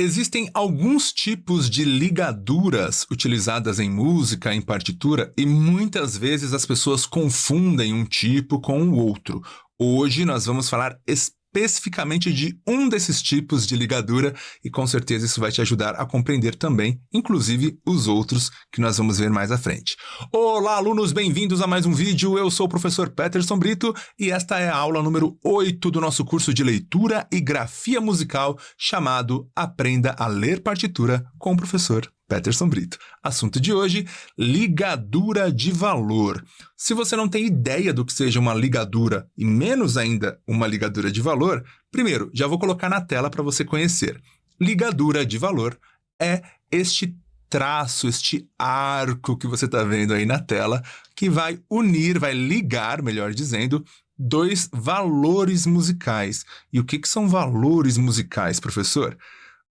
Existem alguns tipos de ligaduras utilizadas em música, em partitura, e muitas vezes as pessoas confundem um tipo com o outro. Hoje nós vamos falar especificamente de um desses tipos de ligadura e com certeza isso vai te ajudar a compreender também, inclusive os outros que nós vamos ver mais à frente. Olá, alunos, bem-vindos a mais um vídeo. Eu sou o professor Peterson Brito e esta é a aula número 8 do nosso curso de leitura e grafia musical chamado Aprenda a Ler Partitura com o professor Peterson Brito. Assunto de hoje, ligadura de valor. Se você não tem ideia do que seja uma ligadura e menos ainda uma ligadura de valor, primeiro, já vou colocar na tela para você conhecer. Ligadura de valor é este traço, este arco que você está vendo aí na tela, que vai unir, vai ligar, melhor dizendo, dois valores musicais. E o que são valores musicais, professor?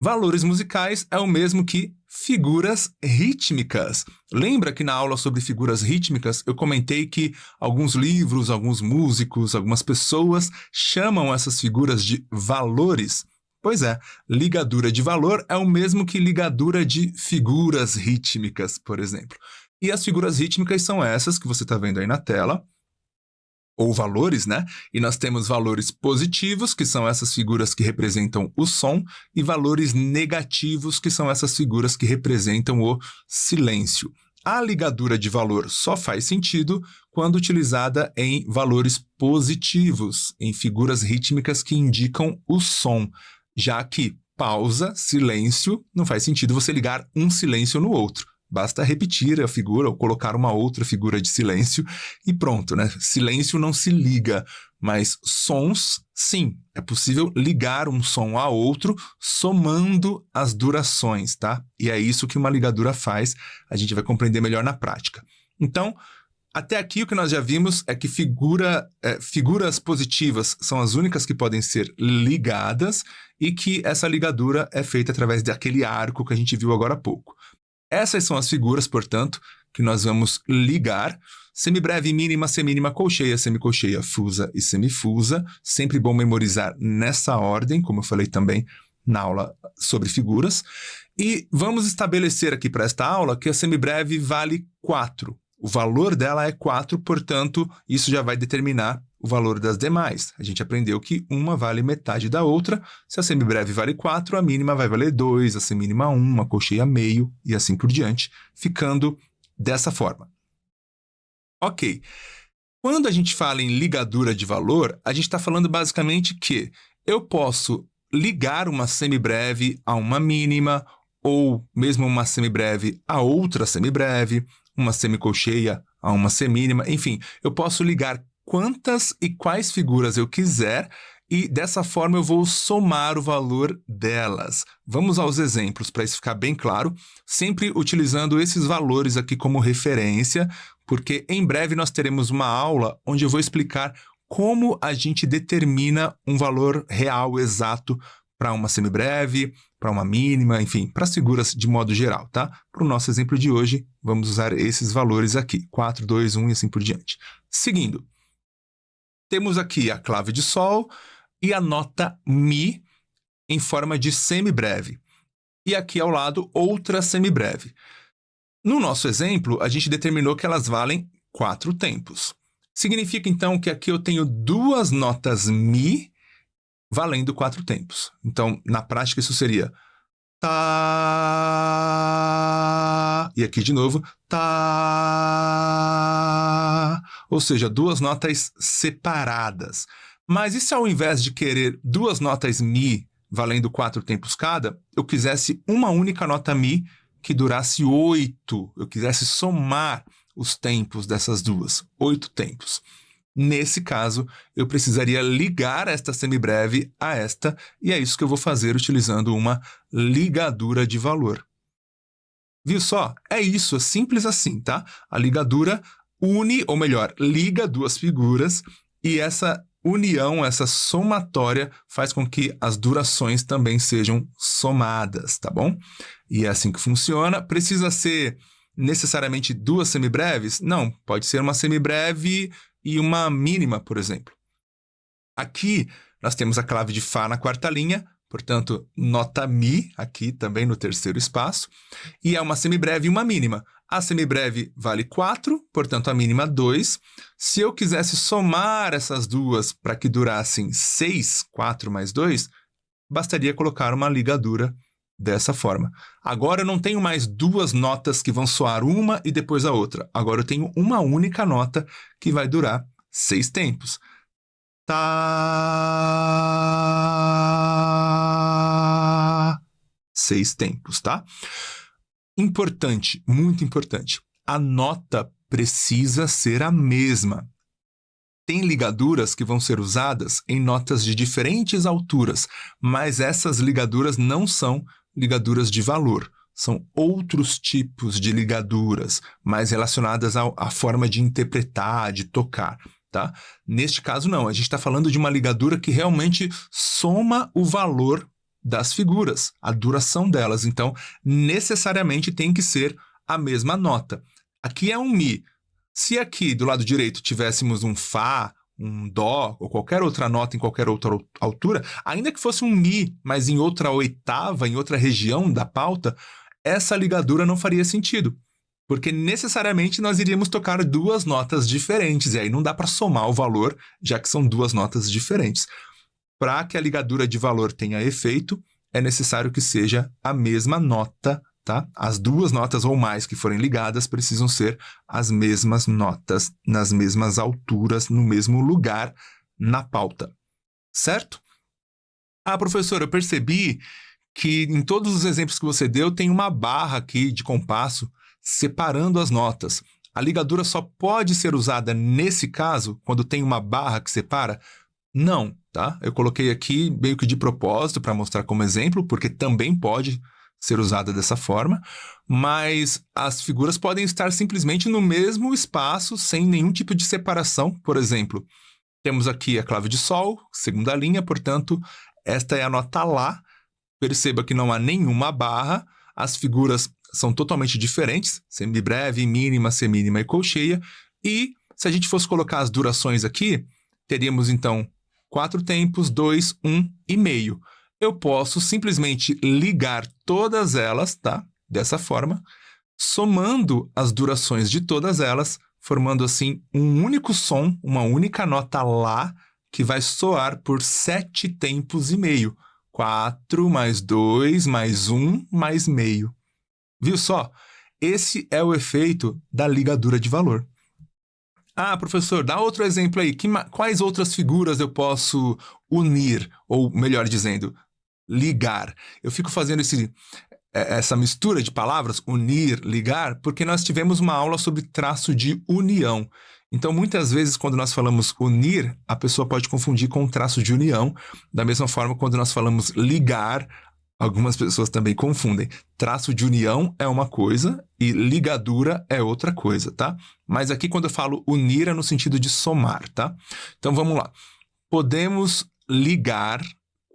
Valores musicais é o mesmo que figuras rítmicas. Lembra que na aula sobre figuras rítmicas eu comentei que alguns livros, alguns músicos, algumas pessoas chamam essas figuras de valores? Pois é, ligadura de valor é o mesmo que ligadura de figuras rítmicas, por exemplo. E as figuras rítmicas são essas que você está vendo aí na tela, ou valores, né? E nós temos valores positivos, que são essas figuras que representam o som, e valores negativos, que são essas figuras que representam o silêncio. A ligadura de valor só faz sentido quando utilizada em valores positivos, em figuras rítmicas que indicam o som, já que pausa, silêncio, não faz sentido você ligar um silêncio no outro. Basta repetir a figura ou colocar uma outra figura de silêncio e pronto, né? Silêncio não se liga, mas sons, sim. É possível ligar um som a outro somando as durações, tá? E é isso que uma ligadura faz, a gente vai compreender melhor na prática. Então, até aqui o que nós já vimos é que figuras positivas são as únicas que podem ser ligadas e que essa ligadura é feita através daquele arco que a gente viu agora há pouco. Essas são as figuras, portanto, que nós vamos ligar. Semibreve, mínima, semínima, colcheia, semicolcheia, fusa e semifusa. Sempre bom memorizar nessa ordem, como eu falei também na aula sobre figuras. E vamos estabelecer aqui para esta aula que a semibreve vale 4. O valor dela é 4, portanto, isso já vai determinar o valor das demais. A gente aprendeu que uma vale metade da outra. Se a semibreve vale 4, a mínima vai valer 2, a semínima 1, a colcheia meio e assim por diante, ficando dessa forma. Ok. Quando a gente fala em ligadura de valor, a gente está falando basicamente que eu posso ligar uma semibreve a uma mínima ou mesmo uma semibreve a outra semibreve, uma semicolcheia a uma semínima, enfim, eu posso ligar quantas e quais figuras eu quiser e dessa forma eu vou somar o valor delas. Vamos aos exemplos para isso ficar bem claro, sempre utilizando esses valores aqui como referência, porque em breve nós teremos uma aula onde eu vou explicar como a gente determina um valor real exato para uma semibreve, para uma mínima, enfim, para as figuras de modo geral, tá? Para o nosso exemplo de hoje, vamos usar esses valores aqui, 4, 2, 1 e assim por diante. Seguindo, temos aqui a clave de Sol e a nota Mi em forma de semibreve. E aqui ao lado, outra semibreve. No nosso exemplo, a gente determinou que elas valem 4 tempos. Significa, então, que aqui eu tenho duas notas Mi valendo 4 tempos. Então, na prática, isso seria Tá. E aqui de novo, Tá. Ou seja, duas notas separadas. Mas e se ao invés de querer duas notas Mi valendo 4 tempos cada, eu quisesse uma única nota Mi que durasse 8? Eu quisesse somar os tempos dessas duas, 8 tempos. Nesse caso, eu precisaria ligar esta semibreve a esta, e é isso que eu vou fazer utilizando uma ligadura de valor. Viu só? É isso, é simples assim, tá? A ligadura une, ou melhor, liga duas figuras, e essa união, essa somatória, faz com que as durações também sejam somadas, tá bom? E é assim que funciona. Precisa ser necessariamente duas semibreves? Não, pode ser uma semibreve e uma mínima, por exemplo. Aqui, nós temos a clave de Fá na quarta linha, portanto, nota Mi, aqui também no terceiro espaço, e é uma semibreve e uma mínima. A semibreve vale 4, portanto, a mínima 2. Se eu quisesse somar essas duas para que durassem 6, 4 mais 2, bastaria colocar uma ligadura dessa forma. Agora eu não tenho mais duas notas que vão soar uma e depois a outra. Agora eu tenho uma única nota que vai durar 6 tempos. Tá. 6 tempos, tá? Importante, muito importante. A nota precisa ser a mesma. Tem ligaduras que vão ser usadas em notas de diferentes alturas, mas essas ligaduras não são ligaduras de valor. São outros tipos de ligaduras, mais relacionadas à forma de interpretar, de tocar. Tá? Neste caso, não. A gente está falando de uma ligadura que realmente soma o valor das figuras, a duração delas. Então, necessariamente tem que ser a mesma nota. Aqui é um Mi. Se aqui do lado direito tivéssemos um Fá, um Dó ou qualquer outra nota em qualquer outra altura, ainda que fosse um Mi, mas em outra oitava, em outra região da pauta, essa ligadura não faria sentido. Porque necessariamente nós iríamos tocar duas notas diferentes, e aí não dá para somar o valor, já que são duas notas diferentes. Para que a ligadura de valor tenha efeito, é necessário que seja a mesma nota, tá? As duas notas ou mais que forem ligadas precisam ser as mesmas notas, nas mesmas alturas, no mesmo lugar na pauta. Certo? Ah, professor, eu percebi que em todos os exemplos que você deu tem uma barra aqui de compasso separando as notas. A ligadura só pode ser usada nesse caso, quando tem uma barra que separa? Não, tá? Eu coloquei aqui meio que de propósito para mostrar como exemplo, porque também pode ser usada dessa forma, mas as figuras podem estar simplesmente no mesmo espaço, sem nenhum tipo de separação. Por exemplo, temos aqui a clave de Sol, segunda linha, portanto, esta é a nota Lá. Perceba que não há nenhuma barra, as figuras são totalmente diferentes, semibreve, mínima, semínima e colcheia, e se a gente fosse colocar as durações aqui, teríamos então 4 tempos, 2, 1 e meio. Eu posso simplesmente ligar todas elas, tá? Dessa forma, somando as durações de todas elas, formando assim um único som, uma única nota Lá, que vai soar por 7 tempos e meio. 4 mais 2 mais 1 mais meio. Viu só? Esse é o efeito da ligadura de valor. Ah, professor, dá outro exemplo aí. Quais outras figuras eu posso unir? Ou, melhor dizendo, ligar. Eu fico fazendo essa mistura de palavras, unir, ligar, porque nós tivemos uma aula sobre traço de união. Então, muitas vezes, quando nós falamos unir, a pessoa pode confundir com traço de união. Da mesma forma, quando nós falamos ligar, algumas pessoas também confundem. Traço de união é uma coisa e ligadura é outra coisa, tá? Mas aqui, quando eu falo unir, é no sentido de somar, tá? Então, vamos lá. Podemos ligar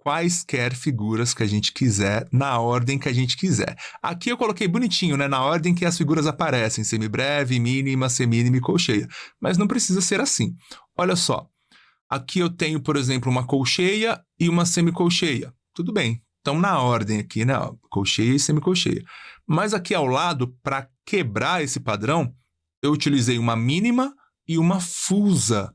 quaisquer figuras que a gente quiser, na ordem que a gente quiser. Aqui eu coloquei bonitinho, né? Na ordem que as figuras aparecem, semibreve, mínima, semínima e colcheia. Mas não precisa ser assim. Olha só, aqui eu tenho, por exemplo, uma colcheia e uma semicolcheia. Tudo bem, então na ordem aqui, né? Colcheia e semicolcheia. Mas aqui ao lado, para quebrar esse padrão, eu utilizei uma mínima e uma fusa.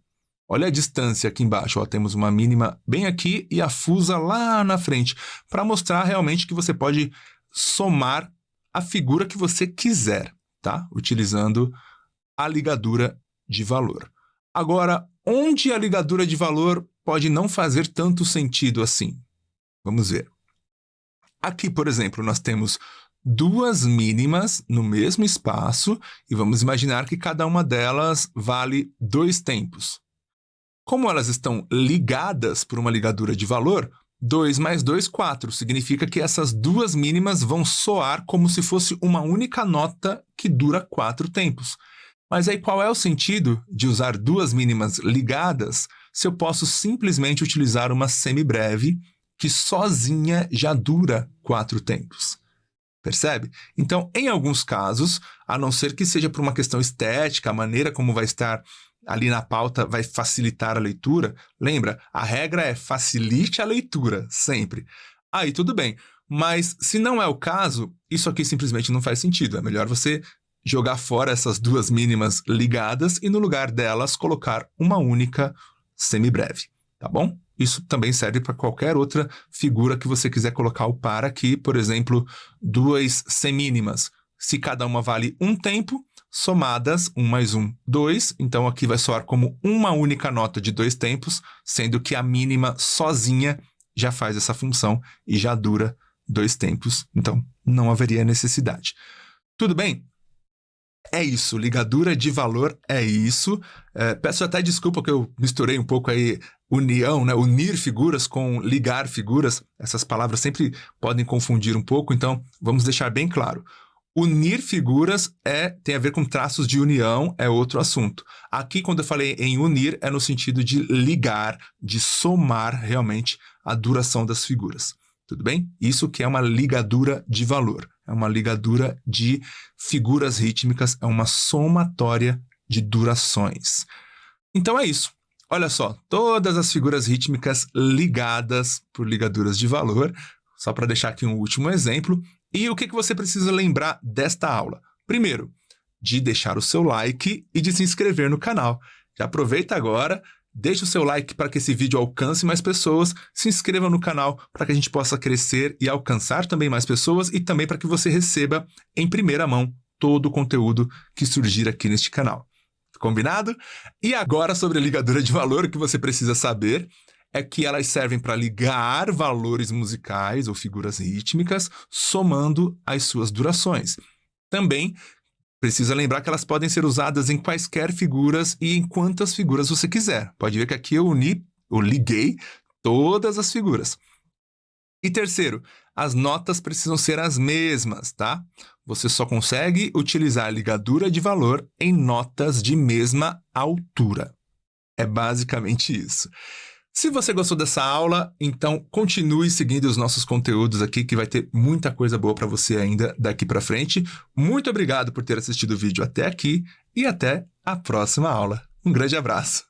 Olha a distância aqui embaixo, ó, temos uma mínima bem aqui e a fusa lá na frente, para mostrar realmente que você pode somar a figura que você quiser, tá? Utilizando a ligadura de valor. Agora, onde a ligadura de valor pode não fazer tanto sentido assim? Vamos ver. Aqui, por exemplo, nós temos duas mínimas no mesmo espaço e vamos imaginar que cada uma delas vale 2 tempos. Como elas estão ligadas por uma ligadura de valor, 2 mais 2, 4. Significa que essas duas mínimas vão soar como se fosse uma única nota que dura 4 tempos. Mas aí qual é o sentido de usar duas mínimas ligadas se eu posso simplesmente utilizar uma semibreve que sozinha já dura 4 tempos? Percebe? Então, em alguns casos, a não ser que seja por uma questão estética, a maneira como vai estar ali na pauta vai facilitar a leitura. Lembra, a regra é facilite a leitura, sempre. Aí tudo bem. Mas se não é o caso, isso aqui simplesmente não faz sentido. É melhor você jogar fora essas duas mínimas ligadas e no lugar delas colocar uma única semibreve, tá bom? Isso também serve para qualquer outra figura que você quiser colocar o par aqui, por exemplo, duas semínimas. Se cada uma vale um tempo, somadas, 1 mais 1, 2. Então aqui vai soar como uma única nota de 2 tempos, sendo que a mínima sozinha já faz essa função e já dura 2 tempos. Então não haveria necessidade. Tudo bem? É isso, ligadura de valor é isso. Peço até desculpa que eu misturei um pouco aí união, né? Unir figuras com ligar figuras. Essas palavras sempre podem confundir um pouco, então vamos deixar bem claro. Unir figuras tem a ver com traços de união, é outro assunto. Aqui, quando eu falei em unir, é no sentido de ligar, de somar realmente a duração das figuras. Tudo bem? Isso que é uma ligadura de valor. É uma ligadura de figuras rítmicas, é uma somatória de durações. Então é isso. Olha só, todas as figuras rítmicas ligadas por ligaduras de valor, só para deixar aqui um último exemplo. E o que você precisa lembrar desta aula? Primeiro, de deixar o seu like e de se inscrever no canal. Já aproveita agora, deixa o seu like para que esse vídeo alcance mais pessoas, se inscreva no canal para que a gente possa crescer e alcançar também mais pessoas e também para que você receba em primeira mão todo o conteúdo que surgir aqui neste canal. Combinado? E agora sobre a ligadura de valor, o que você precisa saber é que elas servem para ligar valores musicais ou figuras rítmicas, somando as suas durações. Também precisa lembrar que elas podem ser usadas em quaisquer figuras e em quantas figuras você quiser. Pode ver que aqui eu liguei todas as figuras. E terceiro, as notas precisam ser as mesmas, tá? Você só consegue utilizar a ligadura de valor em notas de mesma altura. É basicamente isso. Se você gostou dessa aula, então continue seguindo os nossos conteúdos aqui, que vai ter muita coisa boa para você ainda daqui para frente. Muito obrigado por ter assistido o vídeo até aqui e até a próxima aula. Um grande abraço!